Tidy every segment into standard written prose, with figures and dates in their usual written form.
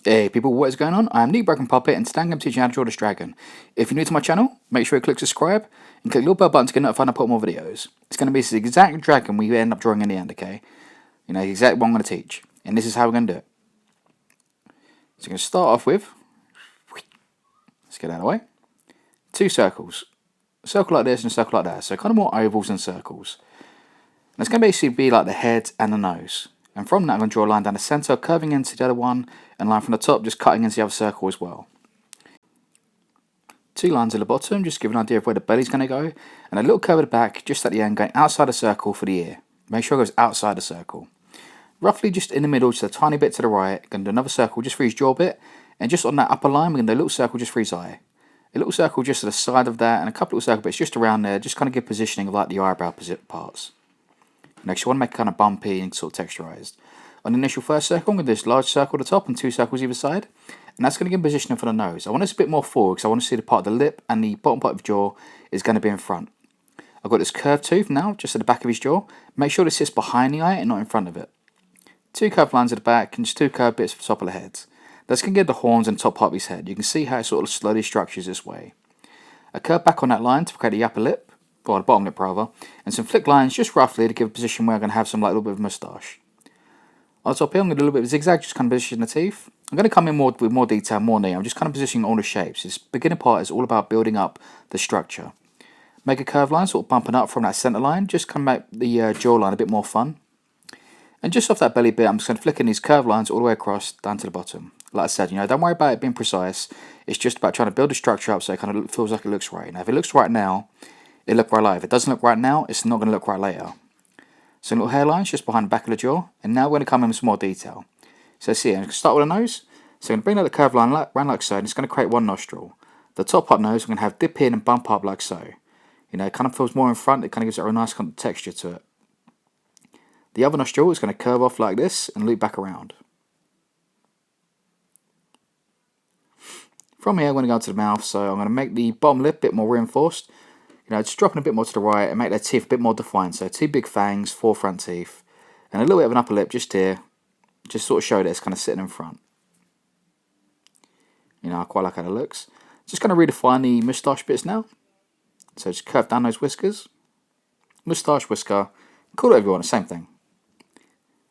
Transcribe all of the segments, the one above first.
Hey people, what is going on? I am Nick Broken Puppet and today I'm going to teach you how to draw this dragon. If you're new to my channel, make sure you click subscribe and click the little bell button to get notified when I put more videos. It's going to be the exact dragon we end up drawing in the end, okay? You know, the exact one I'm going to teach. And this is how we're going to do it. So I'm going to start off with, let's get out of the way, 2 circles. A circle like this and a circle like that. So kind of more ovals than circles. And it's going to basically be like the head and the nose. And from that I'm going to draw a line down the centre, curving into the other one, and a line from the top just cutting into the other circle as well. 2 lines at the bottom, just give an idea of where the belly's going to go, and a little curve at the back, just at the end, going outside the circle for the ear. Make sure it goes outside the circle. Roughly just in the middle, just a tiny bit to the right, going to do another circle just for his jaw bit, and just on that upper line, we're going to do a little circle just for his eye. A little circle just to the side of that, and a couple of circle bits just around there, just kind of give positioning of like the eyebrow parts. Next, you want to make it kind of bumpy and sort of texturized. On the initial first circle, I'm going to do this large circle at the top and 2 circles either side. And that's going to give positioning for the nose. I want this a bit more forward because I want to see the part of the lip and the bottom part of the jaw is going to be in front. I've got this curved tooth now, just at the back of his jaw. Make sure this sits behind the eye and not in front of it. 2 curved lines at the back and just 2 curved bits for the top of the head. That's going to give the horns and top part of his head. You can see how it sort of slowly structures this way. A curve back on that line to create the upper lip, or the bottom lip rather, and some flick lines just roughly to give a position where I'm going to have some like a little bit of moustache. On the top here I'm going to do a little bit of zigzag, just kind of position the teeth. I'm going to come in with more detail, more neat. I'm just kind of positioning all the shapes. This beginning part is all about building up the structure. Make a curved line, sort of bumping up from that centre line, just kind of make the jawline a bit more fun. And just off that belly bit, I'm just going to flick in these curved lines all the way across down to the bottom. Like I said, you know, don't worry about it being precise. It's just about trying to build the structure up so it kind of feels like it looks right. Now, if it looks right now, it'll look right later. If it doesn't look right now, it's not going to look right later. Some little hairlines just behind the back of the jaw, and now we're going to come in with some more detail. So see, I'm going to start with the nose. So I'm going to bring out the curved line around like so, and it's going to create one nostril. The top part nose, we're going to have dip in and bump up like so. You know, it kind of feels more in front, it kind of gives it a nice kind of texture to it. The other nostril is going to curve off like this and loop back around. From here, I'm going to go to the mouth, so I'm going to make the bottom lip a bit more reinforced. You know, just dropping a bit more to the right and make their teeth a bit more defined. So 2 big fangs, 4 front teeth, and a little bit of an upper lip just here. Just sort of show that it's kind of sitting in front. You know, I quite like how it looks. Just going to redefine the moustache bits now. So just curve down those whiskers. Moustache, whisker, call it whatever you want, same thing.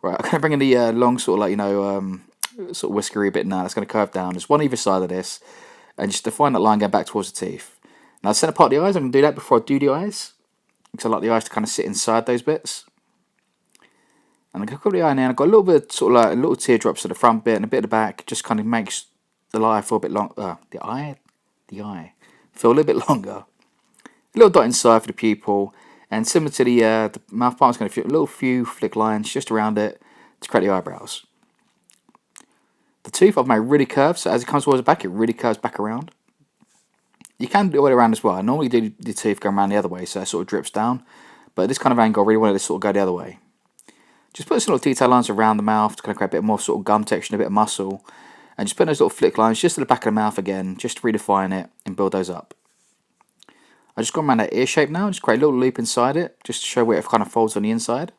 Right, I'm going to bring in the long sort of like, you know, sort of whiskery bit now. That's going to curve down. Just one either side of this. And just define that line going back towards the teeth. Now, the centre part of the eyes, I'm going to do that before I do the eyes, because I like the eyes to kind of sit inside those bits. And I'm going to put the eye now, and I've got a little bit, sort of like little teardrops at the front bit and a bit at the back, just kind of makes the eye feel a bit long. The eye feel a little bit longer. A little dot inside for the pupil, and similar to the mouth part, I'm going to do a little few flick lines just around it to create the eyebrows. The tooth I've made really curved, so as it comes towards the back, it really curves back around. You can do it all the way around as well. I normally do the teeth going around the other way, so it sort of drips down. But this kind of angle, I really wanted to sort of go the other way. Just put some little detail lines around the mouth to kind of create a bit more sort of gum texture, a bit of muscle. And just put those little flick lines just to the back of the mouth again, just to redefine it and build those up. I just gone around that ear shape now, just create a little loop inside it, just to show where it kind of folds on the inside.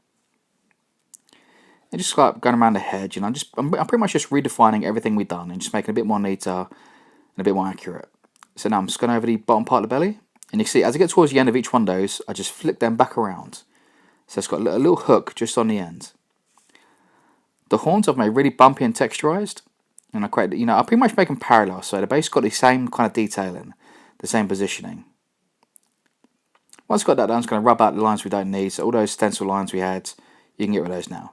And just like going around the head, you know, I'm pretty much just redefining everything we've done and just making it a bit more neater and a bit more accurate. So now I'm just going over the bottom part of the belly, and you can see as I get towards the end of each one of those, I just flick them back around. So it's got a little hook just on the end. The horns I've made really bumpy and texturized, and I pretty much make them parallel, so the base got the same kind of detailing, the same positioning. Once I've got that done, I'm just going to rub out the lines we don't need, so all those stencil lines we had, you can get rid of those now.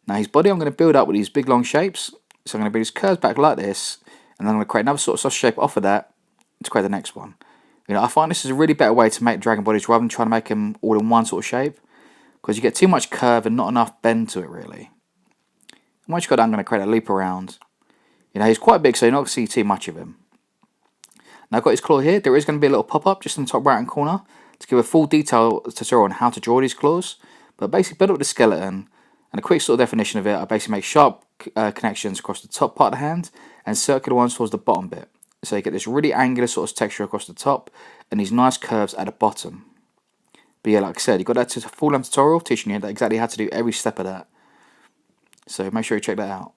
Now his body I'm going to build up with these big long shapes, so I'm going to bring his curves back like this, and then I'm going to create another sort of sausage shape off of that to create the next one. You know, I find this is a really better way to make dragon bodies rather than trying to make them all in one sort of shape, because you get too much curve and not enough bend to it really. And once you've got that, I'm going to create a loop around. You know, he's quite big, so you're not going to see too much of him. Now I've got his claw here. There is going to be a little pop-up just in the top right hand corner to give a full detail tutorial on how to draw these claws. But basically build up the skeleton, and a quick sort of definition of it, I basically make sharp connections across the top part of the hand and circular ones towards the bottom bit. So you get this really angular sort of texture across the top and these nice curves at the bottom. But yeah, like I said, you've got that full-length tutorial teaching you exactly how to do every step of that. So make sure you check that out.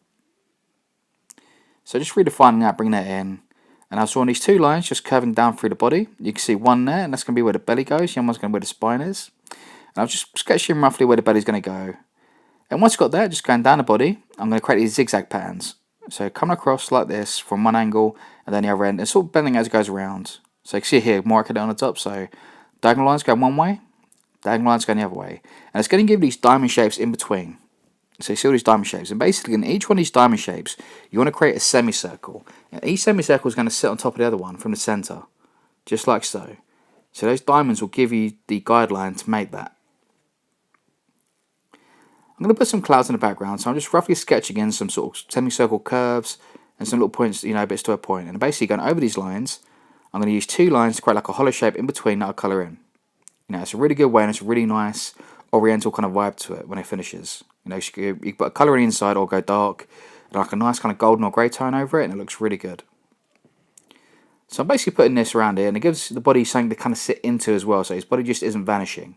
So just redefining that, bring that in. And I was drawing these two lines just curving down through the body. You can see one there, and that's going to be where the belly goes. The other one's going to be where the spine is. And I was just sketching roughly where the belly's going to go. And once I've got that, just going down the body, I'm going to create these zigzag patterns. So coming across like this from one angle and then the other end. It's sort of bending as it goes around. So you can see here, more I can do on the top. So diagonal lines going one way, diagonal lines going the other way. And it's going to give these diamond shapes in between. So you see all these diamond shapes. And basically in each one of these diamond shapes, you want to create a semicircle. And each semicircle is going to sit on top of the other one from the center. Just like so. So those diamonds will give you the guideline to make that. I'm going to put some clouds in the background, so I'm just roughly sketching in some sort of semicircle curves and some little points, bits to a point. And basically going over these lines, I'm going to use two lines to create like a hollow shape in between that I'll colour in. It's a really good way and it's a really nice oriental kind of vibe to it when it finishes. You can put a colour on the inside or go dark, and like a nice kind of golden or grey tone over it, and it looks really good. So I'm basically putting this around here, and it gives the body something to kind of sit into as well, so his body just isn't vanishing.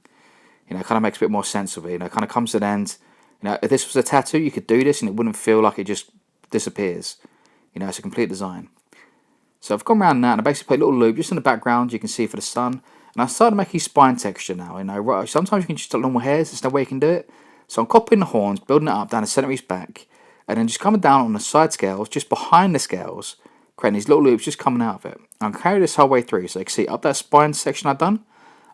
It kind of makes a bit more sense of it. It kind of comes to an end. If this was a tattoo, you could do this and it wouldn't feel like it just disappears. It's a complete design. So I've gone around that and I basically put a little loop just in the background you can see for the sun. And I started making spine texture now. Sometimes you can just do normal hairs, there's no way you can do it. So I'm copying the horns, building it up down the centre of his back, and then just coming down on the side scales, just behind the scales, creating these little loops just coming out of it. And I'll carry this whole way through. So you can see up that spine section I've done,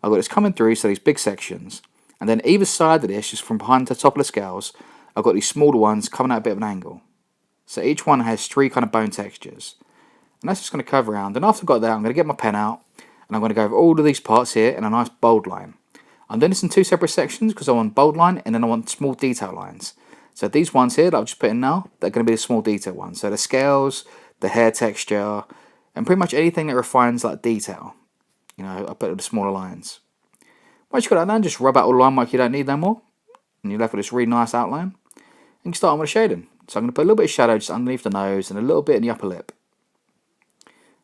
I've got this coming through, so these big sections. And then either side of this, just from behind the top of the scales, I've got these smaller ones coming at a bit of an angle. So each one has three kind of bone textures. And that's just going to curve around. And after I've got that, I'm going to get my pen out, and I'm going to go over all of these parts here in a nice bold line. I'm doing this in two separate sections because I want bold line and then I want small detail lines. So these ones here that I've just put in now, they're going to be the small detail ones. So the scales, the hair texture, and pretty much anything that refines like detail. I put the smaller lines. Once you've got that done, just rub out all the line mark you don't need no more. And you're left with this really nice outline. And you start on with shading. So I'm going to put a little bit of shadow just underneath the nose and a little bit in the upper lip.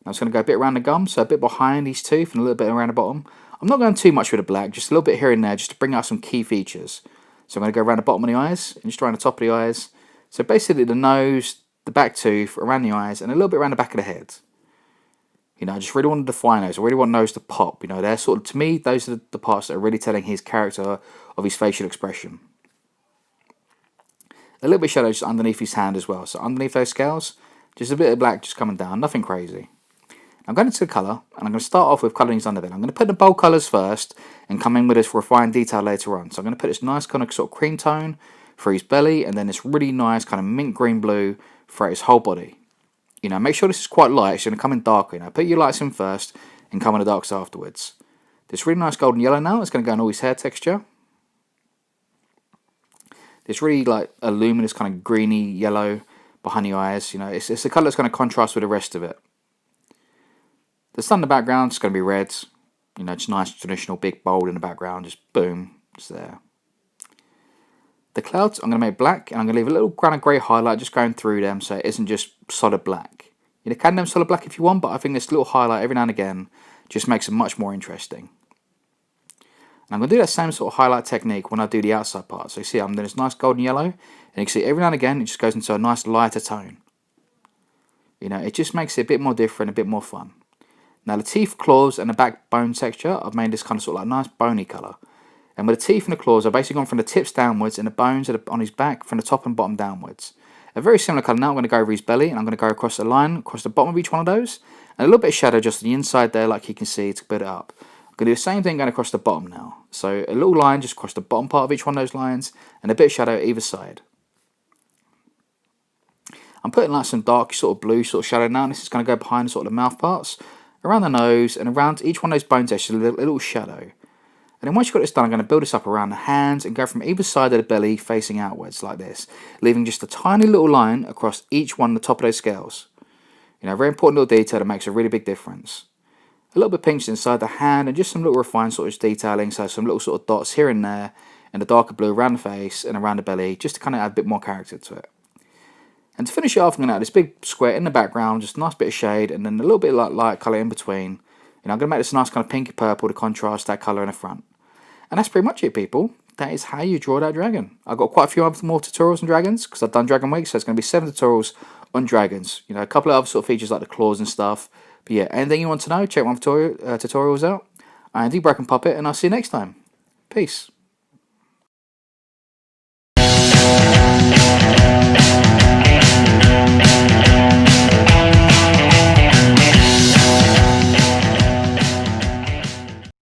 I'm just going to go a bit around the gum, so a bit behind these teeth and a little bit around the bottom. I'm not going too much with the black, just a little bit here and there just to bring out some key features. So I'm going to go around the bottom of the eyes and just around the top of the eyes. So basically the nose, the back tooth, around the eyes and a little bit around the back of the head. I just really want to define those. I really want those to pop. They're sort of, to me, those are the parts that are really telling his character of his facial expression. A little bit of shadow just underneath his hand as well. So underneath those scales, just a bit of black just coming down, nothing crazy. I'm going into the colour, and I'm going to start off with colouring his underbelly. I'm going to put the bold colours first, and come in with this refined detail later on. So I'm going to put this nice kind of sort of cream tone for his belly, and then this really nice kind of mint green blue for his whole body. Make sure this is quite light. It's going to come in darker. Put your lights in first and come in the darks afterwards. This really nice golden yellow now is going to go on all his hair texture. This really like a luminous kind of greeny yellow behind the eyes. It's a colour that's going to contrast with the rest of it. The sun in the background is going to be red. Just nice traditional big bold in the background. Just boom, it's there. The clouds, I'm going to make black, and I'm going to leave a little kind of grey highlight just going through them so it isn't just solid black. You can do solid black if you want, but I think this little highlight every now and again just makes it much more interesting. And I'm going to do that same sort of highlight technique when I do the outside part. So you see I'm doing this nice golden yellow, and you can see every now and again it just goes into a nice lighter tone. It just makes it a bit more different, a bit more fun. Now the teeth, claws, and the backbone texture, I've made this kind of sort of like nice bony colour. And with the teeth and the claws, I've basically gone from the tips downwards and the bones on his back from the top and bottom downwards. A very similar colour now. I'm going to go over his belly, and I'm going to go across the line, across the bottom of each one of those. And a little bit of shadow just on the inside there, like you can see, to build it up. I'm going to do the same thing going across the bottom now. So a little line just across the bottom part of each one of those lines, and a bit of shadow either side. I'm putting like some dark sort of blue sort of shadow now, and this is going to go behind sort of the mouth parts, around the nose, and around each one of those bones there, just a little shadow. And then once you've got this done, I'm going to build this up around the hands and go from either side of the belly facing outwards like this, leaving just a tiny little line across each one of the top of those scales. Very important little detail that makes a really big difference. A little bit pinched inside the hand and just some little refined sort of detailing, so some little sort of dots here and there, and the darker blue around the face and around the belly, just to kind of add a bit more character to it. And to finish it off, I'm going to add this big square in the background, just a nice bit of shade, and then a little bit of light colour in between. I'm going to make this nice kind of pinky purple to contrast that colour in the front. And that's pretty much it, people. that is how you draw that dragon. I've got quite a few other more tutorials on dragons because I've done Dragon Week, so it's going to be 7 tutorials on dragons. You know, a couple of other sort of features like the claws and stuff. But yeah, anything you want to know, check my tutorials out. I'm the Broken Puppet, and I'll see you next time. Peace.